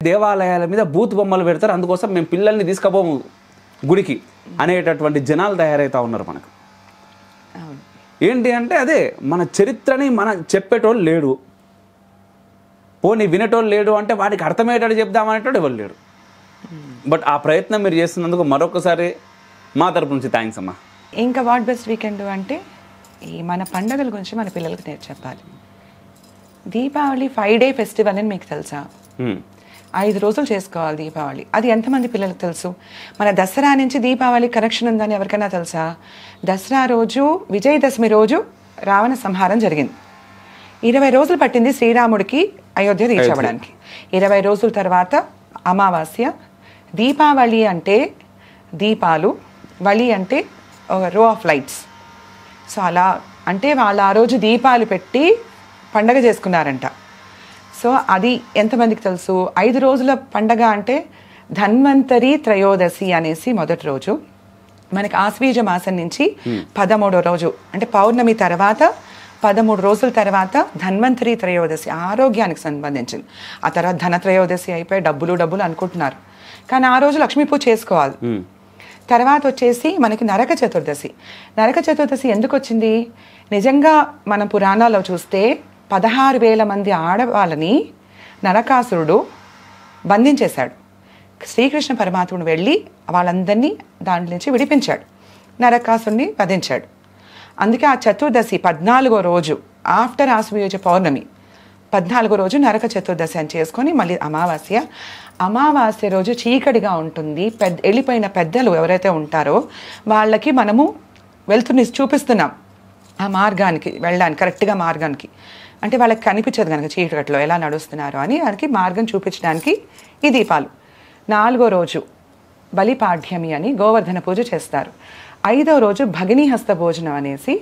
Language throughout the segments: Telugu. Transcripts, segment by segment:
దేవాలయాల మీద బూత్ బొమ్మలు పెడతారు, అందుకోసం మేము పిల్లల్ని తీసుకుపోము గుడికి అనేటటువంటి జనాలు తయారవుతా ఉన్నారు మనకు. ఏంటి అంటే అదే మన చరిత్రని మన చెప్పేటోళ్ళు లేడు, పోనీ వినేటోళ్ళు లేడు, అంటే వాడికి అర్థమయ్యేటట్టు చెప్దామనేటోడు ఎవరు లేడు. బట్ ఆ ప్రయత్నం మీరు చేస్తున్నందుకు మరొకసారి మా తరపు నుంచి థ్యాంక్స్ అమ్మా. ఇంకా వాట్ బెస్ట్ వీకెండ్ అంటే ఈ మన పండుగల గురించి మన పిల్లలకి చెప్పాలి. దీపావళి 5-day ఫెస్టివల్ అని మీకు తెలుసా? 5 రోజులు చేసుకోవాలి దీపావళి. అది ఎంతమంది పిల్లలకు తెలుసు? మన దసరా నుంచి దీపావళి కనెక్షన్ ఉందని ఎవరికైనా తెలుసా? దసరా రోజు విజయదశమి రోజు రావణ సంహారం జరిగింది. 20 రోజులు పట్టింది శ్రీరాముడికి అయోధ్య రీచ్ అవ్వడానికి. 20 రోజుల తర్వాత అమావాస్య. దీపావళి అంటే దీపాలు, వళి అంటే రో ఆఫ్ లైట్స్. సో అలా అంటే వాళ్ళు ఆ రోజు దీపాలు పెట్టి పండగ చేసుకున్నారంట. సో అది ఎంతమందికి తెలుసు? 5 రోజుల పండగ అంటే ధన్వంతరి త్రయోదశి అనేసి మొదటి రోజు, మనకి ఆశ్వీజ మాసం నుంచి 13వ రోజు అంటే పౌర్ణమి తర్వాత 13 రోజుల తర్వాత ధన్వంతరి త్రయోదశి, ఆరోగ్యానికి సంబంధించింది. ఆ తర్వాత ధన త్రయోదశి అయిపోయి డబ్బులు అనుకుంటున్నారు, కానీ ఆ రోజు లక్ష్మీ పూజ చేసుకోవాలి. తర్వాత వచ్చేసి మనకి నరక చతుర్దశి. నరక చతుర్దశి ఎందుకు వచ్చింది? నిజంగా మన పురాణాల్లో చూస్తే 16,000 మంది ఆడవాళ్ళని నరకాసురుడు బంధించేశాడు. శ్రీకృష్ణ పరమాత్ముడు వెళ్ళి వాళ్ళందరినీ దాంట్లో నుంచి విడిపించాడు, నరకాసురుడిని వధించాడు. అందుకే ఆ చతుర్దశి 14వ రోజు ఆఫ్టర్ ఆశ్వయుజ పౌర్ణమి 14వ రోజు నరక చతుర్దశి అని చేసుకొని మళ్ళీ అమావాస్య రోజు చీకటిగా ఉంటుంది. వెళ్ళిపోయిన పెద్దలు ఎవరైతే ఉంటారో వాళ్ళకి మనము వెళ్తుని చూపిస్తున్నాం ఆ మార్గానికి వెళ్ళడానికి, కరెక్ట్గా మార్గానికి. అంటే వాళ్ళకి కనిపించదు కనుక చీకట్లో ఎలా నడుస్తున్నారు అని వాళ్ళకి మార్గం చూపించడానికి ఈ దీపాలు. 4వ రోజు బలిపాడ్యమి అని గోవర్ధన పూజ చేస్తారు. 5వ రోజు భగినీ హస్త భోజనం అనేసి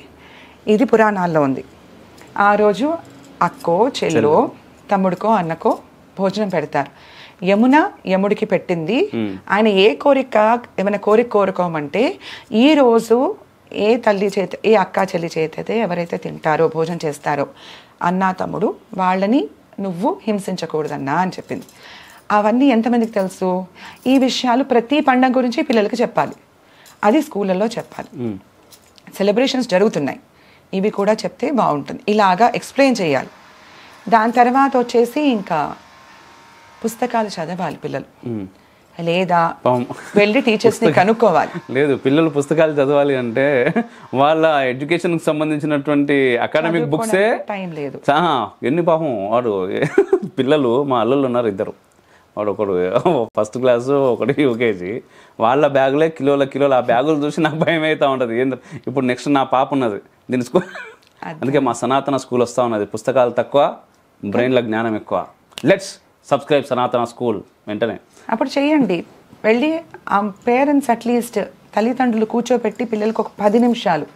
ఇది పురాణాల్లో ఉంది. ఆ రోజు అక్కో చెల్లో తమ్ముడికో అన్నకో భోజనం పెడతారు. యమున యముడికి పెట్టింది. ఆయన ఏ కోరిక ఏమైనా కోరుకోమంటే ఈ రోజు ఏ తల్లి చేత ఏ అక్క చెల్లి చేత ఎవరైతే తింటారో భోజనం చేస్తారో అన్నా తమ్ముడు వాళ్ళని నువ్వు హింసించకూడదన్నా అని చెప్పింది. అవన్నీ ఎంతమందికి తెలుసు? ఈ విషయాలు ప్రతి పండగ గురించి పిల్లలకి చెప్పాలి, అది స్కూళ్ళల్లో చెప్పాలి. సెలబ్రేషన్స్ జరుగుతున్నాయి, ఇవి కూడా చెప్తే బాగుంటుంది, ఇలాగా ఎక్స్ప్లెయిన్ చేయాలి. దాని తర్వాత వచ్చేసి ఇంకా పుస్తకాలు చదవాలి పిల్లలు, లేదా వెళ్ళి టీచర్స్ని కనుక్కోవాలి. లేదు, పిల్లలు పుస్తకాలు చదవాలి అంటే వాళ్ళ ఎడ్యుకేషన్కి సంబంధించినటువంటి అకాడమిక్ బుక్సే టైం లేదు. ఎన్ని పాపం వాడు పిల్లలు మా అల్లుళ్ళు ఉన్నారు, ఇద్దరు, వాడు ఒకడు 1st క్లాసు ఒకటి UKG, వాళ్ళ బ్యాగులే కిలోల ఆ బ్యాగులు చూసి నాకు భయం అవుతూ ఉంటుంది. ఇప్పుడు నెక్స్ట్ నా పాప ఉన్నది దీని స్కూల్, అందుకే మా సనాతన స్కూల్ వస్తూ ఉన్నది. పుస్తకాలు తక్కువ, బ్రెయిన్ల జ్ఞానం ఎక్కువ. లెట్స్ సబ్స్క్రైబ్ సనాతన స్కూల్ వెంటనే. అప్పుడు చేయండి, వెళ్ళి ఆ పేరెంట్స్ అట్లీస్ట్ తల్లిదండ్రులు కూర్చోపెట్టి పిల్లలకు ఒక 10 నిమిషాలు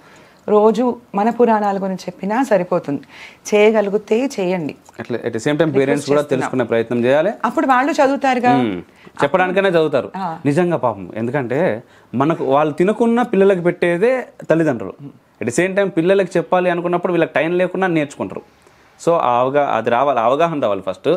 రోజు మన పురాణాల గురించి చెప్పినా సరిపోతుంది. చేయగలిగితే చేయండి. అట్లా at the same time parents కూడా తెలుసుకునే ప్రయత్నం చేయాలి. అప్పుడు వాళ్ళు చదువుతారుగా, చెప్పడానికైనా చదువుతారు నిజంగా పాపం. ఎందుకంటే మనకు వాళ్ళు తినకున్న పిల్లలకి పెట్టేదే తల్లిదండ్రులు. అట్ ది సేమ్ టైం పిల్లలకి చెప్పాలి అనుకున్నప్పుడు వీళ్ళకి టైం లేకుండా నేర్చుకుంటారు. సో అది రావాలి, అవగాహన రావాలి ఫస్ట్.